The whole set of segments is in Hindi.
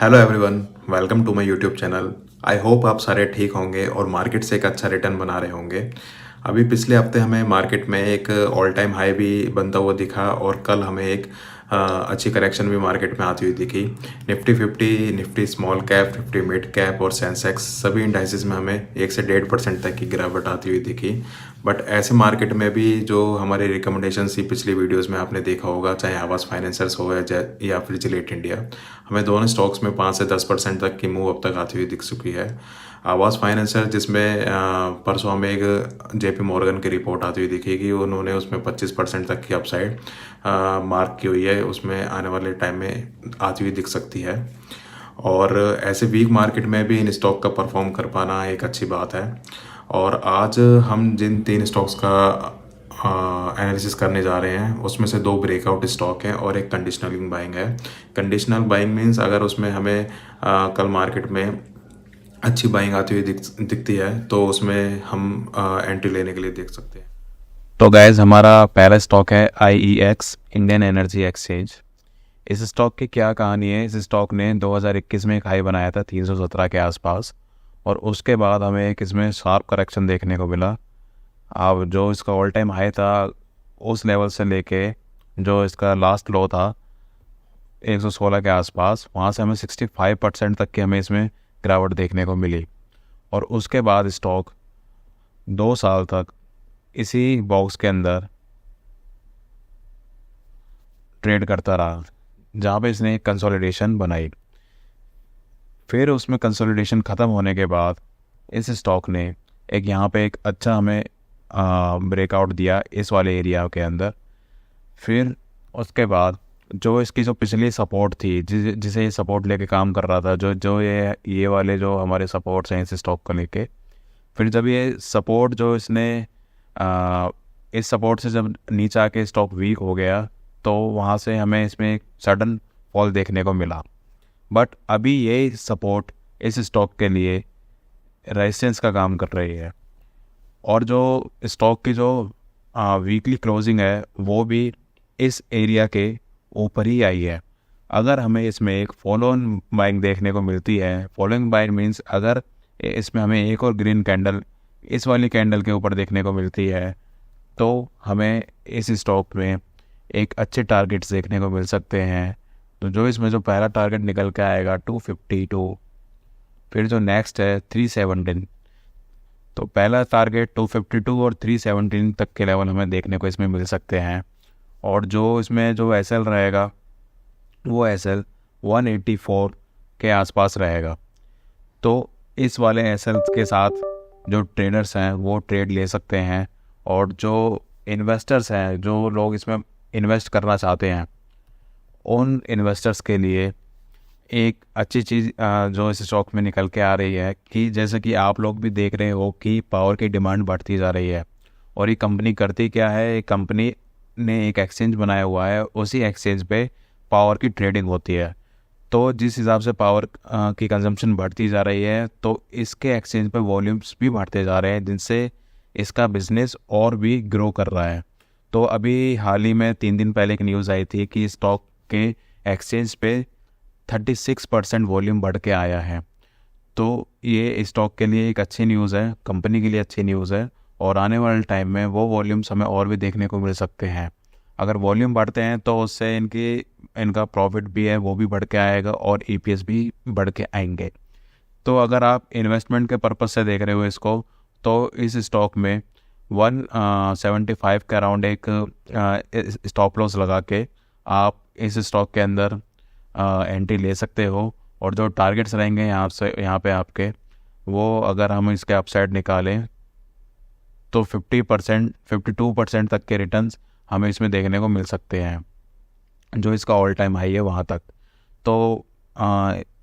Hello everyone, welcome to my YouTube channel. I hope आप सारे ठीक होंगे और मार्केट से एक अच्छा रिटर्न बना रहे होंगे। अभी पिछले हफ्ते हमें मार्केट में एक ऑल टाइम हाई भी बनता हुआ दिखा और कल हमें एक अच्छी करेक्शन भी मार्केट में आती हुई दिखी। Nifty 50, Nifty small cap, Nifty mid cap और सेंसेक्स सभी इंडाइसेस में हमें 1 से 1.5% तक की गिरावट आती हुई दिखी। बट ऐसे मार्केट में भी जो हमारी रिकमेंडेशन थी पिछली वीडियोस में आपने देखा होगा, चाहे आवास फाइनेंसर्स हो या फिर जिलेट इंडिया, हमें दोनों स्टॉक्स में 5 से 10% तक की मूव अब तक आती हुई दिख चुकी है। आवास फाइनेंसर जिसमें परसों हमें एक जेपी मॉर्गन की रिपोर्ट आती हुई दिखेगी, उन्होंने उसमें 25% तक की अपसाइड मार्क की हुई है, उसमें आने वाले टाइम में आती हुई दिख सकती है। और ऐसे वीक मार्केट में भी इन स्टॉक का परफॉर्म कर पाना एक अच्छी बात है। और आज हम जिन 3 स्टॉक्स का एनालिसिस करने जा रहे हैं उसमें से 2 ब्रेकआउट स्टॉक हैं और एक कंडीशनल बाइंग है। कंडीशनल बाइंग मीन्स अगर उसमें हमें कल मार्केट में अच्छी बाइंग आती हुई दिखती है तो उसमें हम एंट्री लेने के लिए देख सकते हैं। तो गाइज हमारा पहला स्टॉक है IEX इंडियन एनर्जी एक्सचेंज। इस स्टॉक की क्या कहानी है? इस स्टॉक ने 2021 में एक हाई बनाया था 317 के आसपास, और उसके बाद हमें एक इसमें शार्प करेक्शन देखने को मिला। अब जो इसका ऑल टाइम हाई था उस लेवल से लेके जो इसका लास्ट लो था 116 के आसपास, वहाँ से हमें 65% तक की हमें इसमें गिरावट देखने को मिली। और उसके बाद स्टॉक 2 साल तक इसी बॉक्स के अंदर ट्रेड करता रहा, जहाँ पे इसने एक कंसोलिडेशन बनाई। फिर उसमें कंसोलिडेशन ख़त्म होने के बाद इस स्टॉक ने एक यहाँ पे एक अच्छा हमें ब्रेकआउट दिया इस वाले एरिया के अंदर। फिर उसके बाद जो इसकी जो पिछली सपोर्ट थी, जिसे ये सपोर्ट लेके काम कर रहा था, जो जो ये वाले जो हमारे सपोर्ट्स हैं इस स्टॉक को लेके, फिर जब ये सपोर्ट जो इसने इस सपोर्ट से जब नीचे आके स्टॉक वीक हो गया तो वहाँ से हमें इसमें एक सडन फॉल देखने को मिला। बट अभी ये सपोर्ट इस स्टॉक के लिए रेजिस्टेंस का काम कर रही है, और जो स्टॉक की जो वीकली क्लोजिंग है वो भी इस एरिया के ऊपर ही आई है। अगर हमें इसमें एक फॉलोइंग बाइंग देखने को मिलती है, फॉलोइंग बाइंग मीन्स अगर इसमें हमें एक और ग्रीन कैंडल इस वाली कैंडल के ऊपर देखने को मिलती है तो हमें इस स्टॉक में एक अच्छे टारगेट्स देखने को मिल सकते हैं। तो जो इसमें जो पहला टारगेट निकल के आएगा 252, फिर जो नेक्स्ट है 317। तो पहला टारगेट 252 और 317 तक के लेवल हमें देखने को इसमें मिल सकते हैं। और जो इसमें जो SL रहेगा वो SL 184 के आसपास रहेगा। तो इस वाले SL के साथ जो ट्रेडर्स हैं वो ट्रेड ले सकते हैं, और जो इन्वेस्टर्स हैं, जो लोग इसमें इन्वेस्ट करना चाहते हैं, उन इन्वेस्टर्स के लिए एक अच्छी चीज़ जो इस स्टॉक में निकल के आ रही है कि जैसे कि आप लोग भी देख रहे हो कि पावर की डिमांड बढ़ती जा रही है। और ये कंपनी करती क्या है, एक कंपनी ने एक एक्सचेंज बनाया हुआ है, उसी एक्सचेंज पे पावर की ट्रेडिंग होती है। तो जिस हिसाब से पावर की कंजम्पशन बढ़ती जा रही है तो इसके एक्सचेंज पे वॉल्यूम्स भी बढ़ते जा रहे हैं, जिनसे इसका बिजनेस और भी ग्रो कर रहा है। तो अभी हाल ही में 3 दिन पहले एक न्यूज़ आई थी कि स्टॉक के एक्सचेंज पे 36% वॉल्यूम बढ़ के आया है। तो ये स्टॉक के लिए एक अच्छी न्यूज़ है, कंपनी के लिए अच्छी न्यूज़ है, और आने वाले टाइम में वो वॉल्यूम्स हमें और भी देखने को मिल सकते हैं। अगर वॉल्यूम बढ़ते हैं तो उससे इनका प्रॉफिट भी है वो भी बढ़ के आएगा और EPS भी बढ़ के आएंगे। तो अगर आप इन्वेस्टमेंट के पर्पज़ से देख रहे हो इसको, तो इस स्टॉक में 175 के अराउंड एक स्टॉप लॉस लगा के आप इस स्टॉक के अंदर एंट्री ले सकते हो। और जो टारगेट्स रहेंगे यहाँ पे आपके, वो अगर हम इसके अपसाइड निकालें तो 50%, 52% तक के रिटर्न्स हमें इसमें देखने को मिल सकते हैं, जो इसका ऑल टाइम हाई है वहाँ तक। तो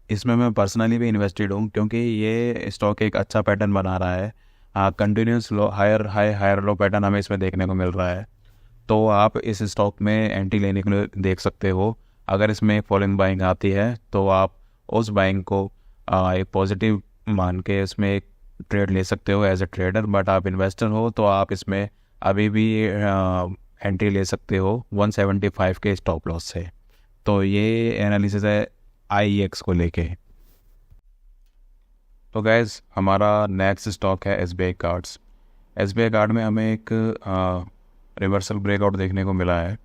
इसमें मैं पर्सनली भी इन्वेस्टेड हूँ, क्योंकि ये स्टॉक एक अच्छा पैटर्न बना रहा है। Continuous low higher high higher low pattern हमें इसमें देखने को मिल रहा है। तो आप इस स्टॉक में एंट्री लेने के लिए देख सकते हो। अगर इसमें फॉलोइंग बाइंग आती है तो आप उस बाइंग को एक पॉजिटिव मान के इसमें एक ट्रेड ले सकते हो एज ए ट्रेडर। बट आप इन्वेस्टर हो तो आप इसमें अभी भी एंट्री ले सकते हो 175 के स्टॉप लॉस से। तो ये एनालिसिस है IEX को लेके। तो गैस हमारा नेक्स्ट स्टॉक है SBI कार्ड्स। SBI कार्ड में हमें एक रिवर्सल ब्रेकआउट देखने को मिला है।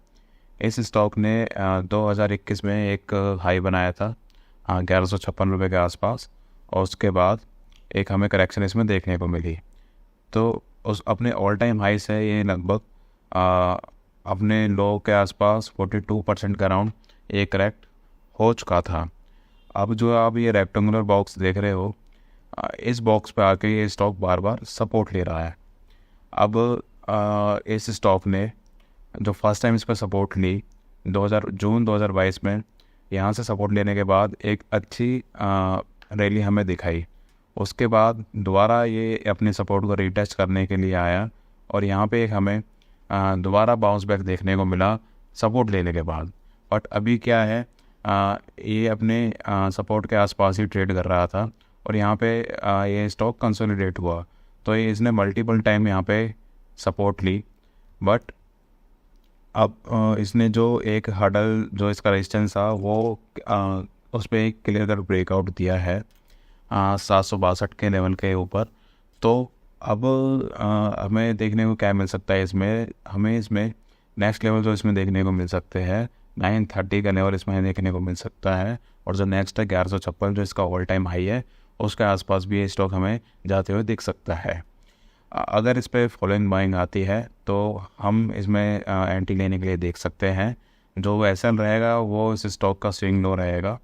इस स्टॉक ने 2021 में एक हाई बनाया था 1156 रुपये के आसपास, और उसके बाद एक हमें करेक्शन इसमें देखने को मिली। तो उस अपने ऑल टाइम हाई से ये लगभग अपने लो के आसपास 42% का अराउंड ये करेक्ट हो चुका था। अब जो आप ये रेक्टेंगुलर बॉक्स देख रहे हो, इस बॉक्स पे आके ये स्टॉक बार बार सपोर्ट ले रहा है। अब इस स्टॉक ने जो फर्स्ट टाइम इस पर सपोर्ट ली जून 2022 में, यहाँ से सपोर्ट लेने के बाद एक अच्छी रैली हमें दिखाई। उसके बाद दोबारा ये अपने सपोर्ट को रीटेस्ट करने के लिए आया, और यहाँ पे एक हमें दोबारा बाउंस बैक देखने को मिला सपोर्ट लेने के बाद। बट अभी क्या है, ये अपने सपोर्ट के आसपास ही ट्रेड कर रहा था, और यहाँ पे ये स्टॉक कंसोलिडेट हुआ। तो ये इसने मल्टीपल टाइम यहाँ पे सपोर्ट ली, बट अब इसने जो एक हडल जो इसका रेजिस्टेंस था वो उस पर एक क्लियर कट ब्रेकआउट दिया है 762 के लेवल के ऊपर। तो अब हमें देखने को क्या मिल सकता है इसमें, हमें इसमें नेक्स्ट लेवल जो इसमें देखने को मिल सकते हैं 930 का लेवल इसमें देखने को मिल सकता है, और जो नेक्स्ट है 1156 जो इसका ऑल टाइम हाई है, उसके आसपास भी ये स्टॉक हमें जाते हुए दिख सकता है। अगर इस पर फॉलोइंग बाइंग आती है तो हम इसमें एंट्री लेने के लिए देख सकते हैं। जो SL रहेगा वो इस स्टॉक का स्विंग लो रहेगा।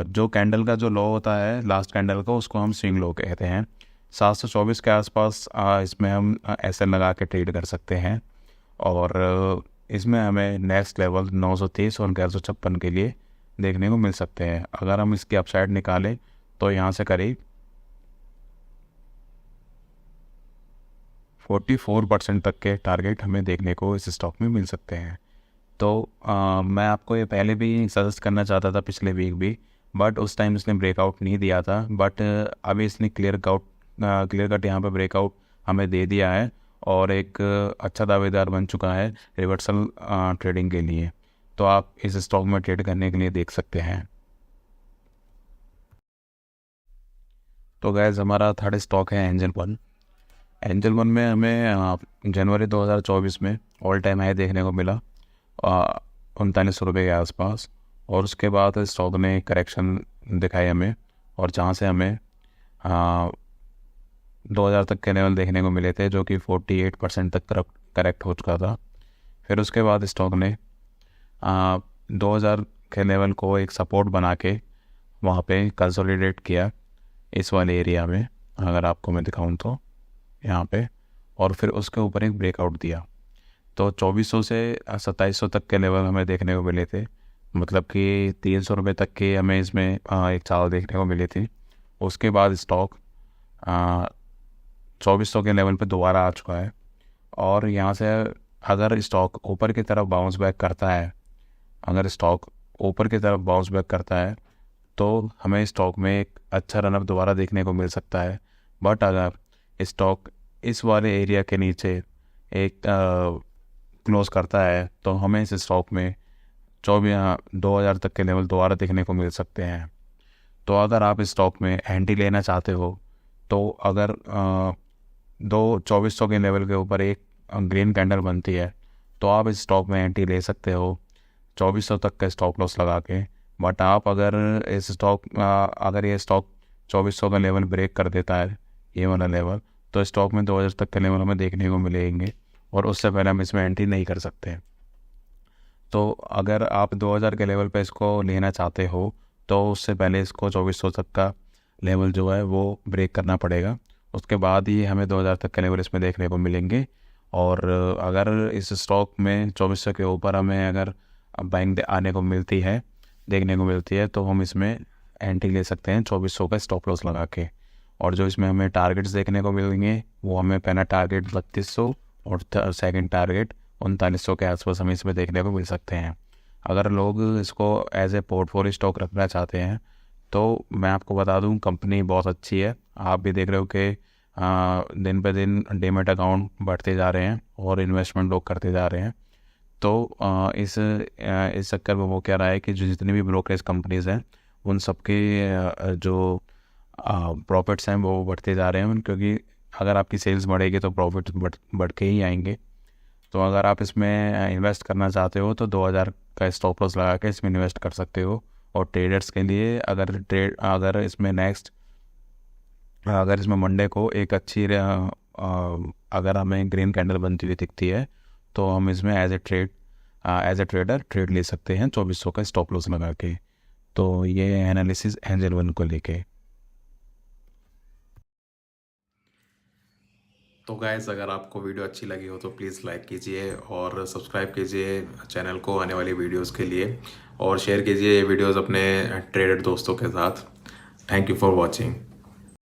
जो कैंडल का जो लो होता है लास्ट कैंडल का, उसको हम स्विंग लो कहते हैं। 724 के आसपास इसमें हम SL लगा के ट्रेड कर सकते हैं, और इसमें हमें नेक्स्ट लेवल 923 और 1156 के लिए देखने को मिल सकते हैं। अगर हम इसकी अपसाइड निकालें तो यहाँ से करीब 44% तक के टारगेट हमें देखने को इस स्टॉक में मिल सकते हैं। तो मैं आपको ये पहले भी सजेस्ट करना चाहता था पिछले वीक भी, बट उस टाइम इसने ब्रेकआउट नहीं दिया था। बट अभी इसने क्लियर कट यहाँ पे ब्रेकआउट हमें दे दिया है, और एक अच्छा दावेदार बन चुका है रिवर्सल ट्रेडिंग के लिए। तो आप इस स्टॉक में ट्रेड करने के लिए देख सकते हैं। तो गैस हमारा थर्ड स्टॉक है एंजल वन। एंजल वन में हमें जनवरी 2024 में ऑल टाइम हाई देखने को मिला 3900 रुपये के आसपास, और उसके बाद स्टॉक ने करेक्शन दिखाई हमें, और जहाँ से हमें 2000 तक के लेवल देखने को मिले थे, जो कि 48% तक करेक्ट हो चुका था। फिर उसके बाद स्टॉक ने 2000 के लेवल को एक सपोर्ट बना के वहाँ पे कंसोलिडेट किया इस वाले एरिया में, अगर आपको मैं दिखाऊं तो यहाँ पे, और फिर उसके ऊपर एक ब्रेकआउट दिया। तो 2400 से 2700 तक के लेवल हमें देखने को मिले थे, मतलब कि 300 रुपये तक के हमें इसमें एक चाल देखने को मिली थी। उसके बाद स्टॉक 2400 के लेवल पे दोबारा आ चुका है, और यहाँ से अगर स्टॉक ऊपर की तरफ बाउंस बैक करता है, तो हमें स्टॉक में एक अच्छा रनअप दोबारा देखने को मिल सकता है। बट अगर स्टॉक इस वाले एरिया के नीचे एक क्लोज करता है, तो हमें इस स्टॉक में 2000 तक के लेवल दोबारा देखने को मिल सकते हैं। तो अगर आप इस स्टॉक में एंट्री लेना चाहते हो, तो अगर 2400 के लेवल के ऊपर एक ग्रीन कैंडल बनती है, तो आप इस स्टॉक में एंट्री ले सकते हो 2400 तक का स्टॉप लॉस लगा के। बट आप अगर ये स्टॉक 2400 का लेवल ब्रेक कर देता है, ये वाला लेवल, तो स्टॉक में 2000 तक के लेवल हमें देखने को मिलेंगे, और उससे पहले हम इसमें एंट्री नहीं कर सकते। तो अगर आप 2000 के लेवल पे इसको लेना चाहते हो, तो उससे पहले इसको 2400 तक का लेवल जो है वो ब्रेक करना पड़ेगा। उसके बाद ही हमें 2000 तक के लेवल इसमें देखने को मिलेंगे। और अगर इस स्टॉक में 2400 के ऊपर हमें अगर बाइंग देखने को मिलती है, तो हम इसमें एंट्री ले सकते हैं 2400 का स्टॉप लॉस लगा के। और जो इसमें हमें टारगेट्स देखने को मिलेंगे, वो हमें पहला टारगेट 3200 और सेकंड टारगेट 3900 के आसपास हमें इसमें देखने को मिल सकते हैं। अगर लोग इसको एज ए पोर्टफोलियो स्टॉक रखना चाहते हैं, तो मैं आपको बता दूं कंपनी बहुत अच्छी है। आप भी देख रहे हो कि दिन पे दिन डीमैट अकाउंट बढ़ते जा रहे हैं और इन्वेस्टमेंट लोग करते जा रहे हैं। तो इस चक्कर में वो कह रहा है कि जो जितनी भी ब्रोकरेज कंपनीज़ हैं उन सबके जो प्रॉफिट्स हैं वो बढ़ते जा रहे हैं, क्योंकि अगर आपकी सेल्स बढ़ेगी तो प्रॉफिट बढ़ के ही आएंगे। तो अगर आप इसमें इन्वेस्ट करना चाहते हो तो 2000 का स्टॉप लॉस लगा के इसमें इन्वेस्ट कर सकते हो। और ट्रेडर्स के लिए अगर इसमें मंडे को एक अच्छी अगर हमें ग्रीन कैंडल बनती हुई दिखती है तो हम इसमें एज ए ट्रेडर ट्रेड ले सकते हैं 2400 का स्टॉप लॉस लगा के। तो ये एनालिसिस एंजल वन को लेके। तो गाइस, अगर आपको वीडियो अच्छी लगी हो तो प्लीज़ लाइक कीजिए और सब्सक्राइब कीजिए चैनल को आने वाली वीडियोस के लिए, और शेयर कीजिए ये वीडियोस अपने ट्रेडर दोस्तों के साथ। Thank you for watching.